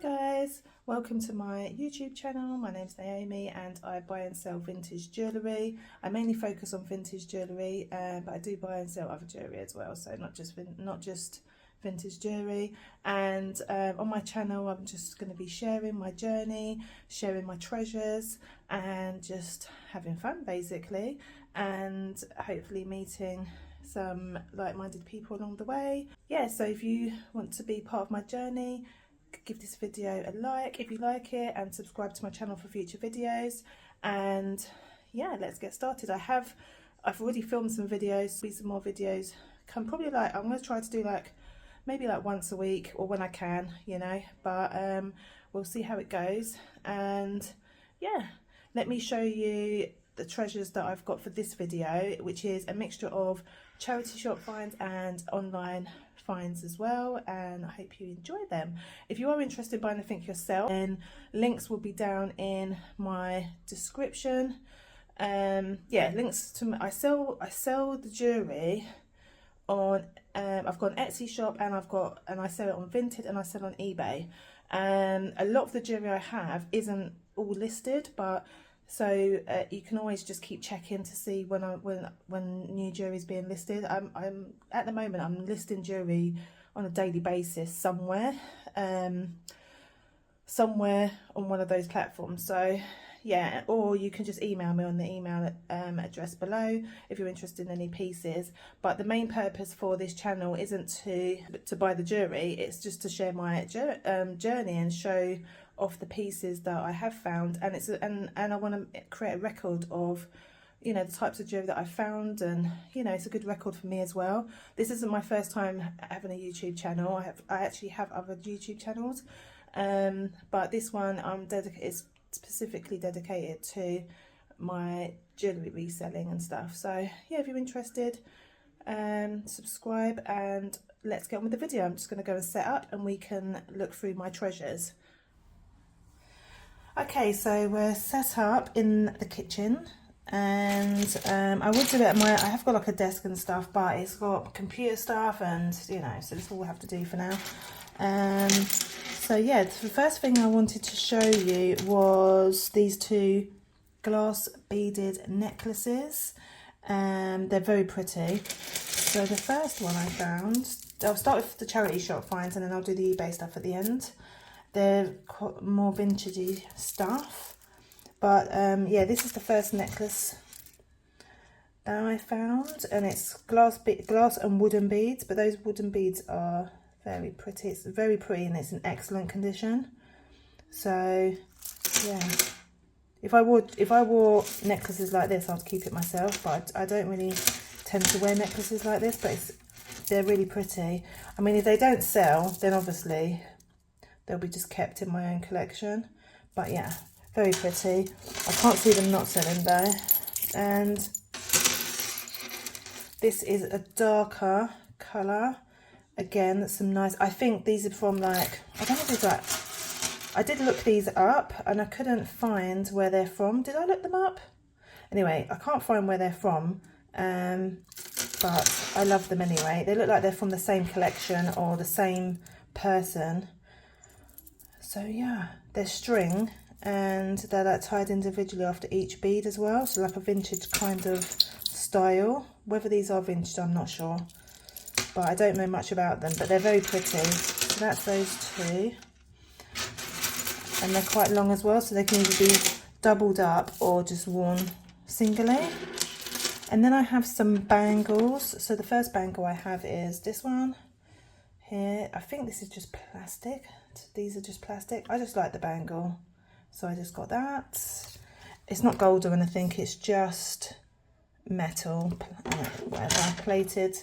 Guys, welcome to my YouTube channel. My name's Naomi and I buy and sell vintage jewellery. I mainly focus on vintage jewellery, but I do buy and sell other jewellery as well, so not just vintage jewellery. And on my channel I'm just going to be sharing my journey, sharing my treasures, and just having fun basically, and hopefully meeting some like-minded people along the way. Yeah, so if you want to be part of my journey, give this video a like if you like it, and subscribe to my channel for future videos. And yeah, let's get started. I've already filmed some videos, some more videos. I'm going to try to do maybe once a week or when I can, you know, but we'll see how it goes. And yeah, let me show you the treasures that I've got for this video, which is a mixture of charity shop finds and online finds as well, and I hope you enjoy them. If you are interested in buying anything yourself, then links will be down in my description. Yeah, links to I sell the jewelry on I've got an Etsy shop, and I sell it on Vinted, and I sell on eBay. A lot of the jewelry I have isn't all listed, but so you can always just keep checking to see when new jewelry is being listed. I'm at the moment I'm listing jewelry on a daily basis somewhere on one of those platforms. So yeah, or you can just email me on the email address below if you're interested in any pieces. But the main purpose for this channel isn't to buy the jewelry, it's just to share my journey and show off the pieces that I have found, and I want to create a record of, you know, the types of jewelry that I found, and you know, it's a good record for me as well. This isn't my first time having a YouTube channel. I actually have other YouTube channels, but this one is specifically dedicated to my jewellery reselling and stuff. So yeah, if you're interested, subscribe and let's get on with the video. I'm just going to go and set up and we can look through my treasures. Okay, so we're set up in the kitchen, and I would do it at I have got like a desk and stuff, but it's got computer stuff, and you know, so this all we have to do for now. So yeah, the first thing I wanted to show you was these two glass beaded necklaces. They're very pretty. So the first one I found, I'll start with the charity shop finds and then I'll do the eBay stuff at the end. They're more vintagey stuff, but yeah, this is the first necklace that I found, and it's glass and wooden beads, but those wooden beads are very pretty. It's very pretty and it's in excellent condition. So yeah, if I wore necklaces like this, I'd keep it myself, but I don't really tend to wear necklaces like this, but they're really pretty. I mean, if they don't sell, then obviously they'll be just kept in my own collection. But yeah, very pretty. I can't see them not selling though. And this is a darker colour. Again, some nice, I think these are from I don't know if these I did look these up and I couldn't find where they're from. Did I look them up? Anyway, I can't find where they're from, but I love them anyway. They look like they're from the same collection or the same person. So yeah, they're string and they're tied individually after each bead as well. So like a vintage kind of style. Whether these are vintage, I'm not sure. But I don't know much about them, but they're very pretty. So that's those two. And they're quite long as well, so they can either be doubled up or just worn singly. And then I have some bangles. So the first bangle I have is this one here. I think this is just plastic. These are just plastic. I just like the bangle, so I just got that. It's not gold or anything, it's just metal, whatever, plated,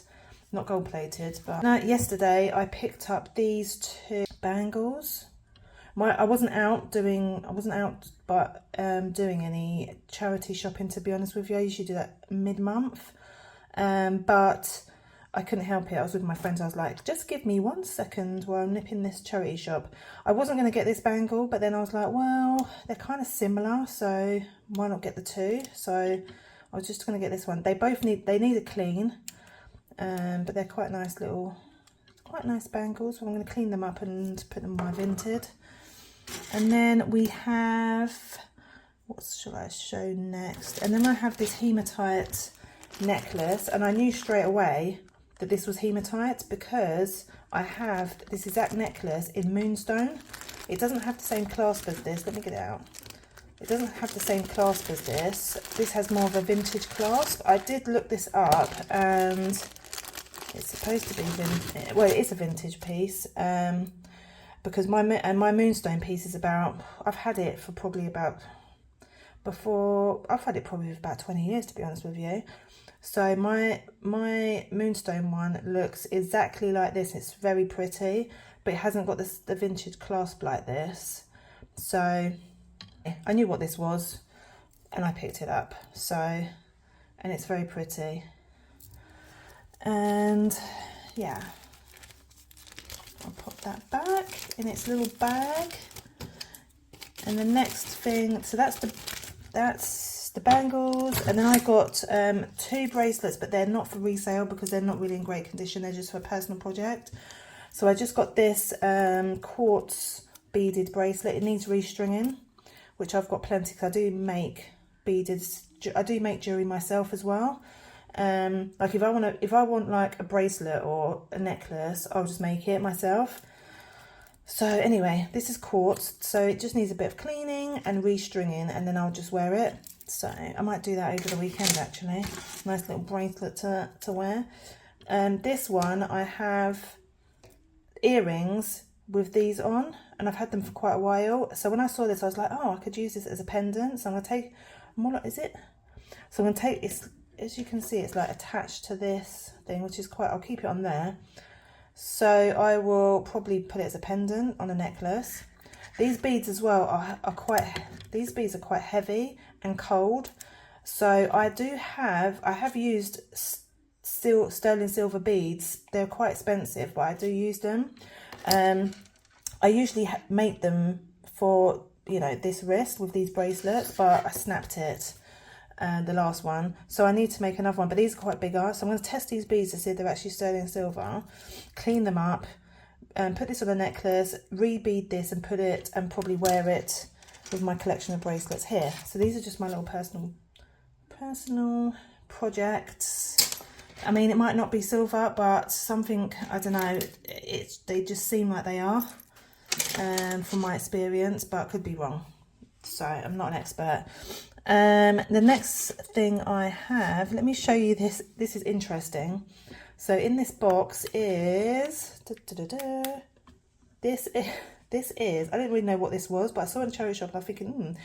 not gold plated. But now, yesterday I picked up these two bangles. I wasn't out doing any charity shopping, to be honest with you. I usually do that mid-month, but I couldn't help it. I was with my friends. I was like, just give me 1 second while I'm nipping this charity shop. I wasn't going to get this bangle, but then I was like, well, they're kind of similar, so why not get the two? So I was just going to get this one. They need a clean, but they're quite nice bangles. So I'm going to clean them up and put them in my Vinted. And then we have, what shall I show next? And then I have this hematite necklace, and I knew straight away that this was hematite because I have this exact necklace in moonstone. It doesn't have the same clasp as this. Let me get it out. It doesn't have the same clasp as this. This has more of a vintage clasp. I did look this up, and it's supposed to be vintage. Well, it is a vintage piece, because my moonstone piece is about, I've had it for probably about, I've had it probably for about 20 years, to be honest with you. So my moonstone one looks exactly like this. It's very pretty, but it hasn't got the vintage clasp like this. So I knew what this was and I picked it up. So, and it's very pretty. And yeah, I'll pop that back in its little bag. And the next thing, so that's the bangles. And then I got 2 bracelets, but they're not for resale because they're not really in great condition. They're just for a personal project. So I just got this quartz beaded bracelet. It needs restringing, which I've got plenty because I do make jewelry myself as well. Like if I want like a bracelet or a necklace, I'll just make it myself. So anyway, this is quartz, so it just needs a bit of cleaning and restringing, and then I'll just wear it. So I might do that over the weekend actually. Nice little bracelet to wear. This one, I have earrings with these on, and I've had them for quite a while. So when I saw this, I was like, oh, I could use this as a pendant. So I'm gonna take more like, is it? So I'm gonna take, it's, as you can see, it's like attached to this thing, which is quite, I'll keep it on there. So I will probably put it as a pendant on a necklace. These beads as well are quite, these beads are quite heavy and cold. So I have used sterling silver beads. They're quite expensive, but I do use them. I usually make them for, you know, this wrist with these bracelets, but I snapped it, the last one. So I need to make another one, but these are quite bigger. So I'm going to test these beads to see if they're actually sterling silver, clean them up, and put this on a necklace, re-bead this and put it, and probably wear it with my collection of bracelets here. So these are just my little personal projects. I mean, it might not be silver, but something, I don't know, they just seem like they are, from my experience, but could be wrong. So I'm not an expert. The next thing I have, let me show you this. This is interesting. So in this box is, this is, I didn't really know what this was, but I saw it in a charity shop and I was thinking,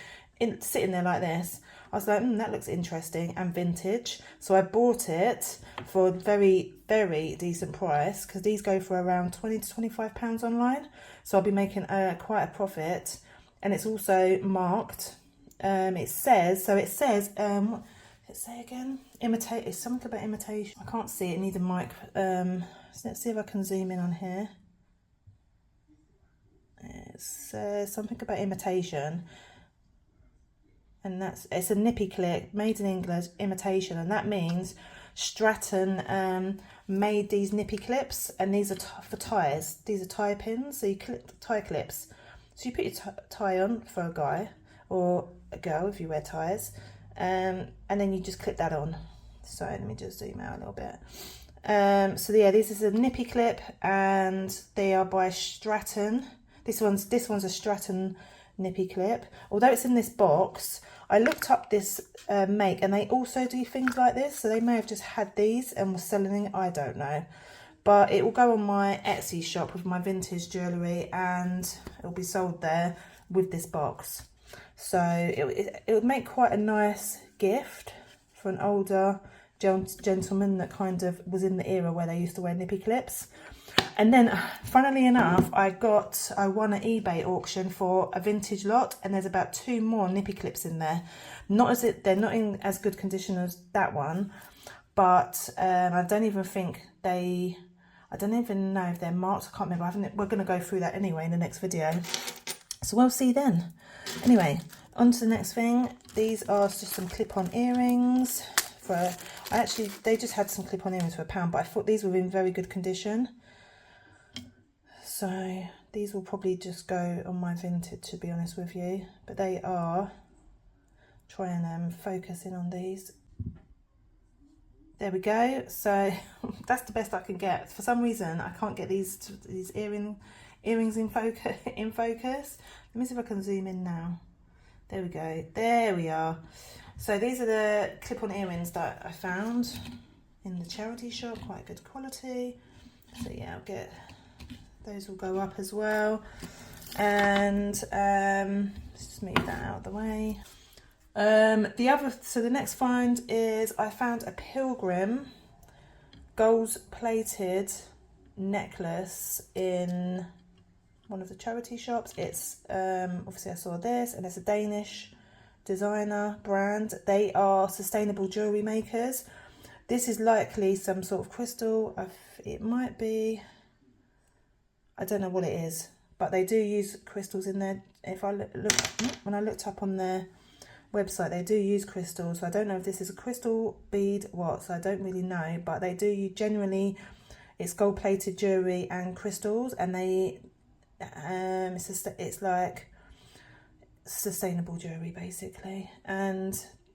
sitting there like this, I was like, that looks interesting and vintage. So I bought it for a very, very decent price, because these go for around £20 to £25 online. So I'll be making quite a profit. And it's also marked. It says, what does it say again? Imitate, it's something about imitation. I can't see it, neither mic. Let's see if I can zoom in on here. It says something about imitation. And it's a nippy clip, made in England, imitation. And that means Stratton made these nippy clips, and these are for ties. These are tie pins, so you clip tie clips. So you put your tie on for a guy or a girl if you wear ties, and then you just clip that on. So let me just zoom out a little bit. So yeah, this is a nippy clip, and they are by Stratton. This one's a Stratton nippy clip. Although it's in this box, I looked up this make, and they also do things like this. So they may have just had these and were selling it. I don't know. But it will go on my Etsy shop with my vintage jewellery, and it will be sold there with this box. So it would make quite a nice gift for an older gentleman that kind of was in the era where they used to wear nippy clips. And then, funnily enough, I won an eBay auction for a vintage lot, and there's about 2 more nippy clips in there. They're not in as good condition as that one, but I don't even know if they're marked. I can't remember. We're going to go through that anyway in the next video. So we'll see then. Anyway, on to the next thing. These are just some clip-on earrings. They just had some clip-on earrings for £1, but I thought these were in very good condition. So These will probably just go on my Vinted, to be honest with you, but they are, try and focus in on these. There we go. So that's the best I can get. For some reason I can't get these earrings in focus. Let me see if I can zoom in now. There we go. There we are. So these are the clip-on earrings that I found in the charity shop, quite good quality. So yeah, I'll get those, will go up as well. And let's just move that out of the way. So the next find is I found a pilgrim gold plated necklace in one of the charity shops. It's obviously I saw this, and it's a Danish designer brand. They are sustainable jewellery makers. This is likely some sort of crystal. It might be, I don't know what it is, but they do use crystals in there. If I when I looked up on their website, they do use crystals. So I don't know if this is a crystal bead, so I don't really know, but they do generally, it's gold plated jewellery and crystals, and they it's like sustainable jewellery basically. And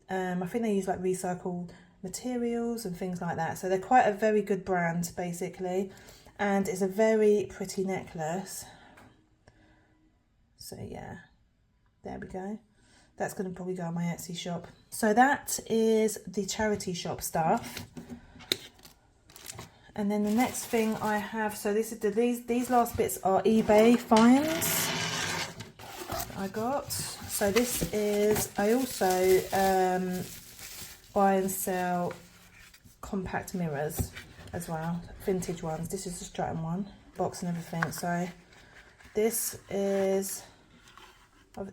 I think they use like recycled materials and things like that. So they're quite a very good brand basically, and it's a very pretty necklace. So yeah, there we go. That's going to probably go on my Etsy shop. So that is the charity shop stuff. And then the next thing I have, so this is these last bits are eBay finds I got. So this is, I also buy and sell compact mirrors as well, vintage ones. This is the Stratton one, box and everything. So this is,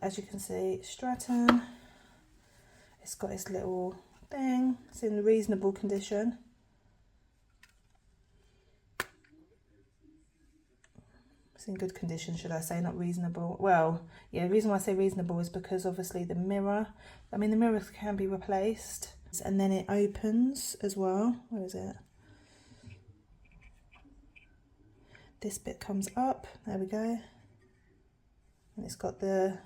as you can see, Stratton. It's got its little thing. It's in reasonable condition. It's in good condition, should I say, not reasonable. Well, yeah, the reason why I say reasonable is because obviously the mirror, the mirrors can be replaced. And then it opens as well. Where is it? This bit comes up. There we go. And it's got the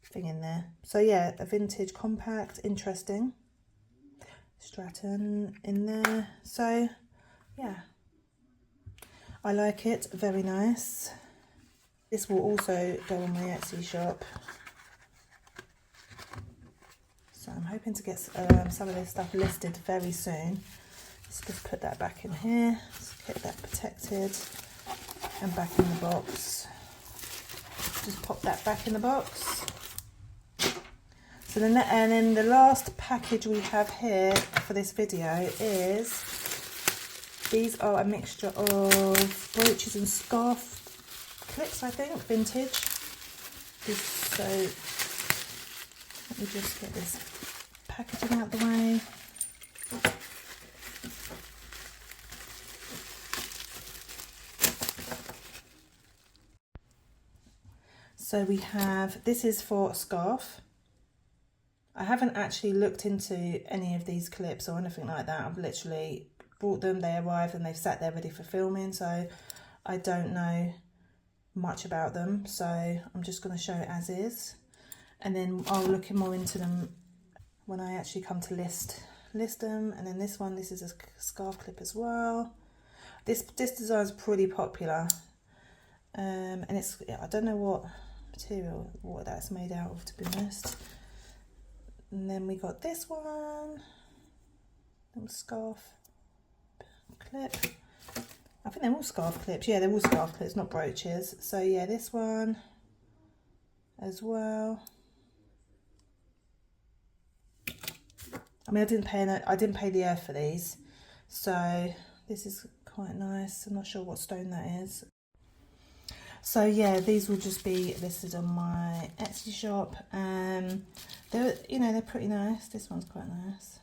thing in there. So yeah, a vintage compact, interesting. Stratton in there. So yeah, I like it, very nice. This will also go on my Etsy shop. So I'm hoping to get some of this stuff listed very soon. Let's just put that back in here. Let's get that protected and back in the box. Just pop that back in the box. So and then the last package we have here for this video is, these are a mixture of brooches and scarf clips, I think, vintage. So let me just get this packaging out the way. So we have, this is for a scarf. I haven't actually looked into any of these clips or anything like that. I've literally bought them, they arrived and they've sat there ready for filming, so I don't know much about them, so I'm just going to show it as is, and then I'll look more into them when I actually come to list them. And then this one, this is a scarf clip as well. This design is pretty popular, and it's, I don't know what material, what that's made out of, to be honest. And then we got this one, little scarf clip. I think they're all scarf clips. Yeah, they're all scarf clips, not brooches. So yeah, this one as well. I mean, I didn't pay the earth for these, so this is quite nice. I'm not sure what stone that is. So yeah, these will just be listed on my Etsy shop. They're pretty nice. This one's quite nice.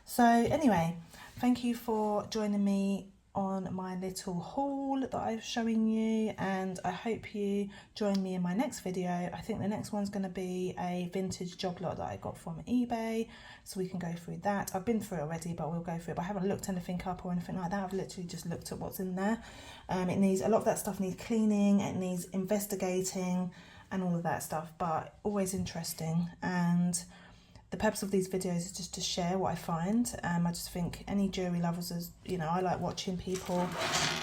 So anyway, thank you for joining me on my little haul that I'm showing you, and I hope you join me in my next video. I think the next one's going to be a vintage job lot that I got from eBay, so we can go through that. I've been through it already, but we'll go through it. But I haven't looked anything up or anything like that. I've literally just looked at what's in there. It needs, a lot of that stuff needs cleaning, it needs investigating and all of that stuff, but always interesting. And the purpose of these videos is just to share what I find. I just think any jewellery lovers, is, you know, I like watching people,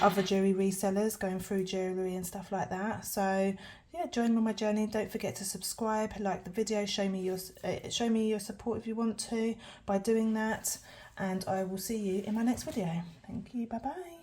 other jewellery resellers going through jewellery and stuff like that. So yeah, join me on my journey. Don't forget to subscribe, like the video, show me your support if you want to by doing that, and I will see you in my next video. Thank you, bye bye.